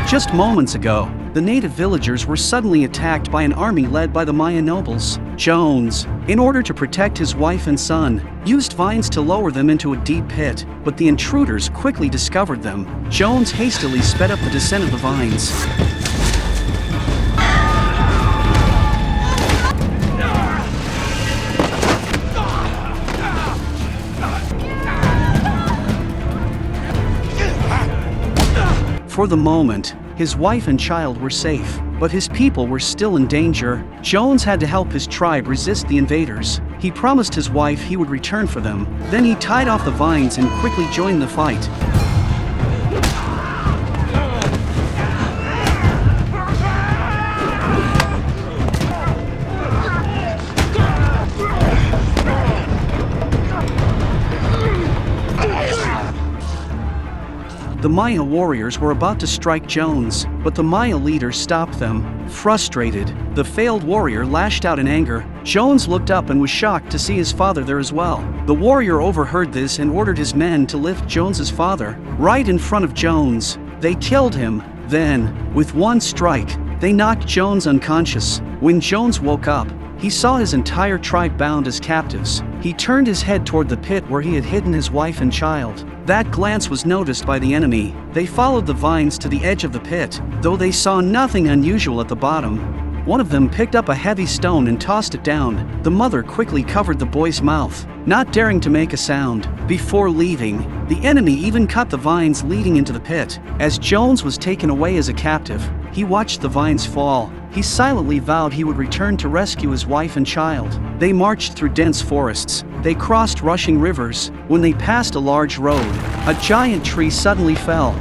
Just moments ago, the native villagers were suddenly attacked by an army led by the Maya nobles. Jones, in order to protect his wife and son, used vines to lower them into a deep pit, but the intruders quickly discovered them. Jones hastily sped up the descent of the vines. For the moment, his wife and child were safe, but his people were still in danger. Jones had to help his tribe resist the invaders. He promised his wife he would return for them. Then he tied off the vines and quickly joined the fight. The Maya warriors were about to strike Jones, but the Maya leader stopped them. Frustrated, the failed warrior lashed out in anger. Jones looked up and was shocked to see his father there as well. The warrior overheard this and ordered his men to lift Jones's father right in front of Jones. They killed him. Then, with one strike, they knocked Jones unconscious. When Jones woke up, he saw his entire tribe bound as captives. He turned his head toward the pit where he had hidden his wife and child. That glance was noticed by the enemy. They followed the vines to the edge of the pit, though they saw nothing unusual at the bottom. One of them picked up a heavy stone and tossed it down. The mother quickly covered the boy's mouth, not daring to make a sound. Before leaving, the enemy even cut the vines leading into the pit. As Jones was taken away as a captive, he watched the vines fall. He silently vowed he would return to rescue his wife and child. They marched through dense forests. They crossed rushing rivers. When they passed a large road, a giant tree suddenly fell.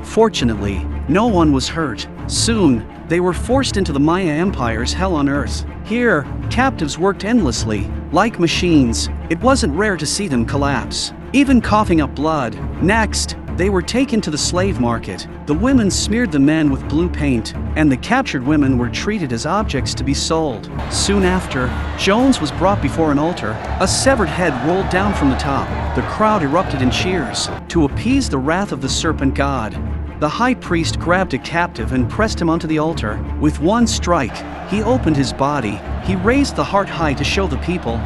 Fortunately, no one was hurt. Soon, they were forced into the Maya Empire's hell on earth. Here, captives worked endlessly, like machines. It wasn't rare to see them collapse, even coughing up blood. Next, they were taken to the slave market. The women smeared the men with blue paint, and the captured women were treated as objects to be sold. Soon after, Jones was brought before an altar. A severed head rolled down from the top. The crowd erupted in cheers. To appease the wrath of the serpent god, the high priest grabbed a captive and pressed him onto the altar. With one strike, he opened his body. He raised the heart high to show the people.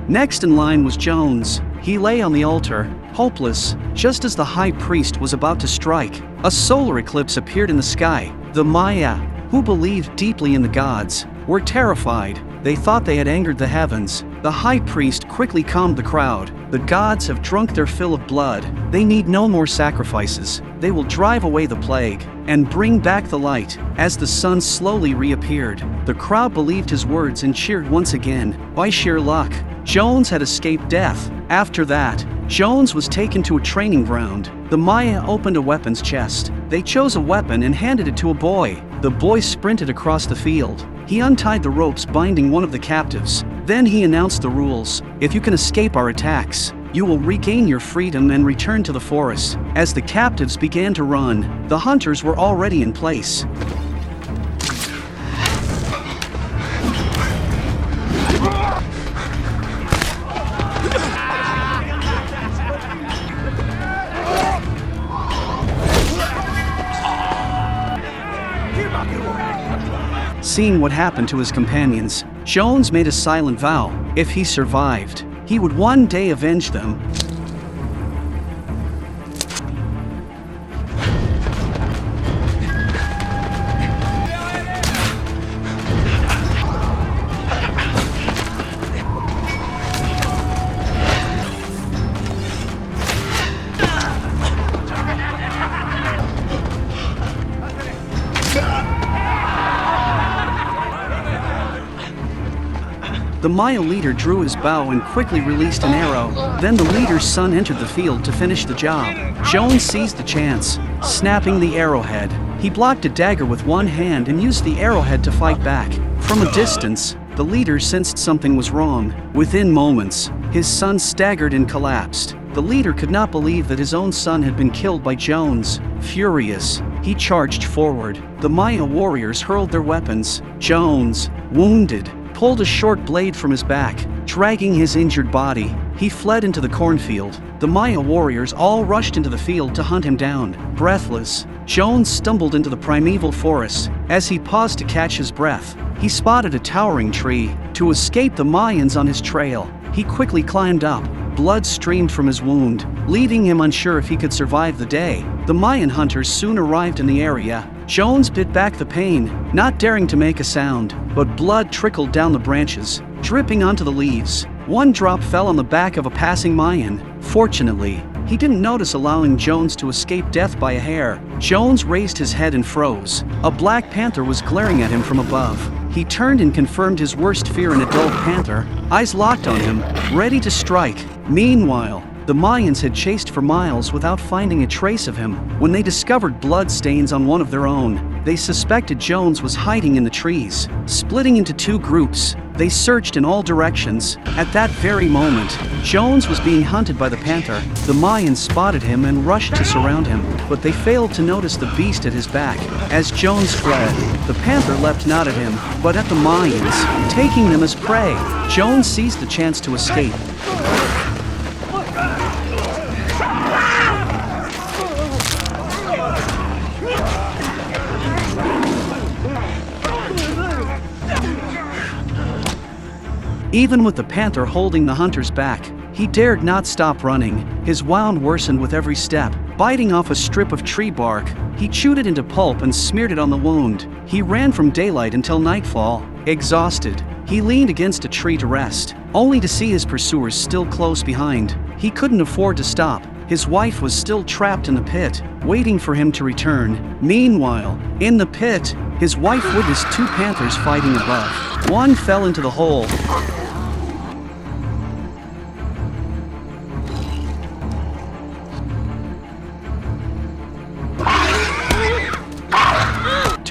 Next in line was Jones. He lay on the altar, hopeless. Just as the high priest was about to strike, a solar eclipse appeared in the sky. The Maya, who believed deeply in the gods, were terrified. They thought they had angered the heavens. The high priest quickly calmed the crowd. The gods have drunk their fill of blood. They need no more sacrifices. They will drive away the plague and bring back the light. As the sun slowly reappeared, the crowd believed his words and cheered once again. By sheer luck, Jones had escaped death. After that, Jones was taken to a training ground. The Maya opened a weapons chest. They chose a weapon and handed it to a boy. The boy sprinted across the field. He untied the ropes binding one of the captives. Then he announced the rules. If you can escape our attacks, you will regain your freedom and return to the forest. As the captives began to run, the hunters were already in place. Seeing what happened to his companions, Jones made a silent vow. If he survived, he would one day avenge them. The Maya leader drew his bow and quickly released an arrow. Then the leader's son entered the field to finish the job. Jones seized the chance, snapping the arrowhead. He blocked a dagger with one hand and used the arrowhead to fight back. From a distance, the the leader sensed something was wrong. Within moments, his son staggered and collapsed. The leader could not believe that his own son had been killed by Jones. Furious, he charged forward. The Maya warriors hurled their weapons. Jones, wounded, pulled a short blade from his back. Dragging his injured body, he fled into the cornfield. The Maya warriors all rushed into the field to hunt him down. Breathless, Jones stumbled into the primeval forest. As he paused to catch his breath, he spotted a towering tree. To escape the Mayans on his trail, he quickly climbed up. Blood streamed from his wound, leaving him unsure if he could survive the day. The Mayan hunters soon arrived in the area. Jones bit back the pain, not daring to make a sound, but blood trickled down the branches, dripping onto the leaves. One drop fell on the back of a passing Mayan. Fortunately, he didn't notice, allowing Jones to escape death by a hair. Jones raised his head and froze. A black panther was glaring at him from above. He turned and confirmed his worst fear, an adult panther, eyes locked on him, ready to strike. Meanwhile, the Mayans had chased for miles without finding a trace of him. When they discovered blood stains on one of their own, they suspected Jones was hiding in the trees. Splitting into two groups, they searched in all directions. At that very moment, Jones was being hunted by the panther. The Mayans spotted him and rushed to surround him, but they failed to notice the beast at his back. As Jones fled, the panther leapt not at him, but at the Mayans, taking them as prey. Jones seized the chance to escape. Even with the panther holding the hunter's back, he dared not stop running. His wound worsened with every step. Biting off a strip of tree bark, he chewed it into pulp and smeared it on the wound. He ran from daylight until nightfall. Exhausted, he leaned against a tree to rest, only to see his pursuers still close behind. He couldn't afford to stop. His wife was still trapped in the pit, waiting for him to return. Meanwhile, in the pit, his wife witnessed two panthers fighting above. One fell into the hole.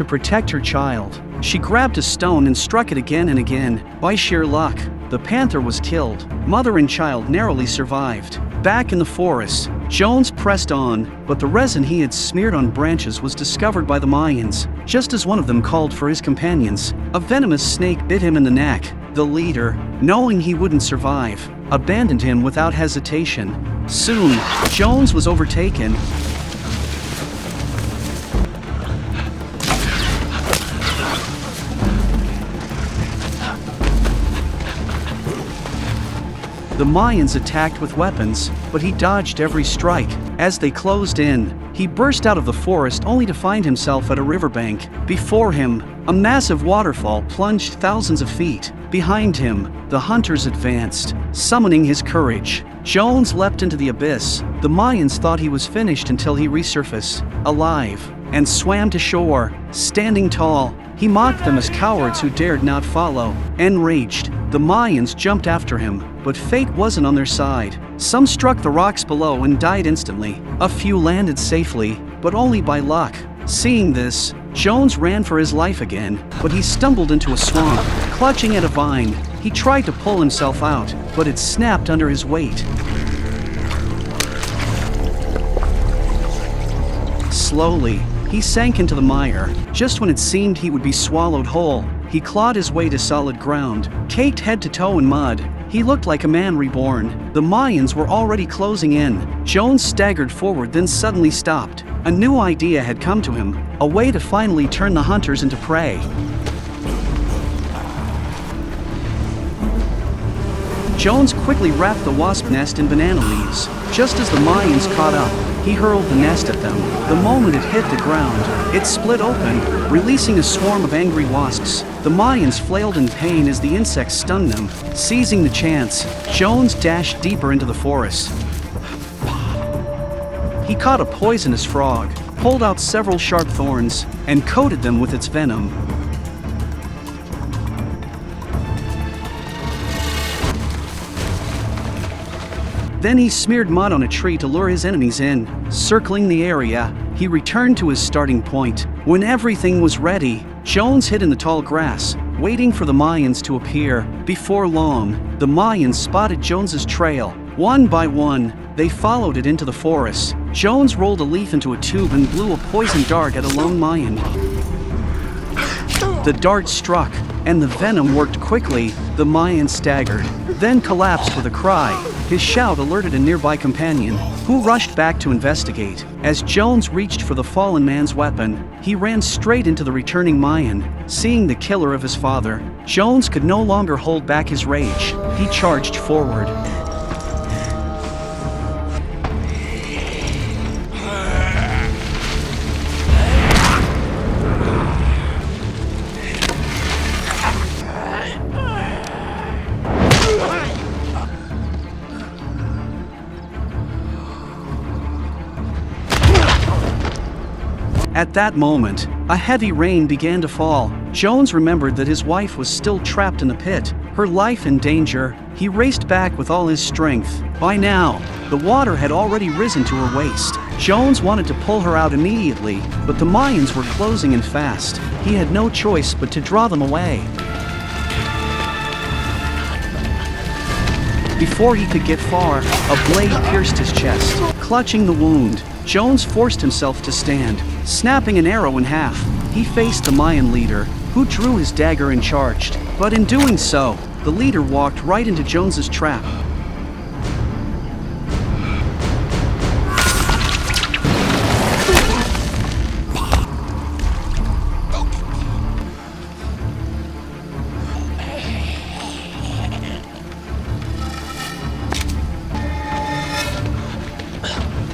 To protect her child, she grabbed a stone and struck it again and again. By sheer luck, the panther was killed. Mother and child narrowly survived. Back in the forest, Jones pressed on, but the resin he had smeared on branches was discovered by the Mayans. Just as one of them called for his companions, a venomous snake bit him in the neck. The leader, knowing he wouldn't survive, abandoned him without hesitation. Soon, Jones was overtaken. The Mayans attacked with weapons, but he dodged every strike. As they closed in, he burst out of the forest only to find himself at a riverbank. Before him, a massive waterfall plunged thousands of feet. Behind him, the hunters advanced, summoning his courage. Jones leapt into the abyss. The Mayans thought he was finished until he resurfaced, alive, and swam to shore. Standing tall, he mocked them as cowards who dared not follow. Enraged, the Mayans jumped after him, but fate wasn't on their side. Some struck the rocks below and died instantly. A few landed safely, but only by luck. Seeing this, Jones ran for his life again, but he stumbled into a swamp. Clutching at a vine, he tried to pull himself out, but it snapped under his weight. Slowly, he sank into the mire. Just when it seemed he would be swallowed whole, he clawed his way to solid ground. Caked head to toe in mud, he looked like a man reborn. The Mayans were already closing in. Jones staggered forward, then suddenly stopped. A new idea had come to him, a way to finally turn the hunters into prey. Jones quickly wrapped the wasp nest in banana leaves. Just as the Mayans caught up, he hurled the nest at them. The moment it hit the ground, it split open, releasing a swarm of angry wasps. The Mayans flailed in pain as the insects stung them. Seizing the chance, Jones dashed deeper into the forest. He caught a poisonous frog, pulled out several sharp thorns, and coated them with its venom. Then he smeared mud on a tree to lure his enemies in. Circling the area, he returned to his starting point. When everything was ready, Jones hid in the tall grass, waiting for the Mayans to appear. Before long, the Mayans spotted Jones's trail. One by one, they followed it into the forest. Jones rolled a leaf into a tube and blew a poison dart at a lone Mayan. The dart struck, and the venom worked quickly. The Mayan staggered, then collapsed with a cry. His shout alerted a nearby companion, who rushed back to investigate. As Jones reached for the fallen man's weapon, he ran straight into the returning Mayan. Seeing the killer of his father, Jones could no longer hold back his rage. He charged forward. At that moment, a heavy rain began to fall. Jones remembered that his wife was still trapped in the pit, her life in danger. He raced back with all his strength. By now, the water had already risen to her waist. Jones wanted to pull her out immediately, but the Mayans were closing in fast. He had no choice but to draw them away. Before he could get far, a blade pierced his chest. Clutching the wound, Jones forced himself to stand. Snapping an arrow in half, he faced the Mayan leader, who drew his dagger and charged. But in doing so, the leader walked right into Jones's trap.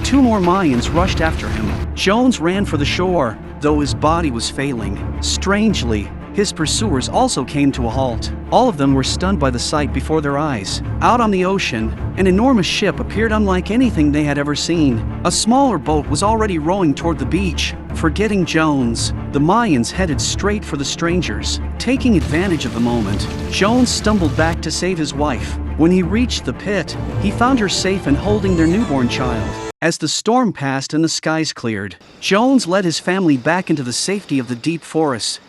Two more Mayans rushed after him. Jones ran for the shore, though his body was failing. Strangely, his pursuers also came to a halt. All of them were stunned by the sight before their eyes. Out on the ocean, an enormous ship appeared unlike anything they had ever seen. A smaller boat was already rowing toward the beach. Forgetting Jones, the Mayans headed straight for the strangers. Taking advantage of the moment, Jones stumbled back to save his wife. When he reached the pit, he found her safe and holding their newborn child. As the storm passed and the skies cleared, Jones led his family back into the safety of the deep forest.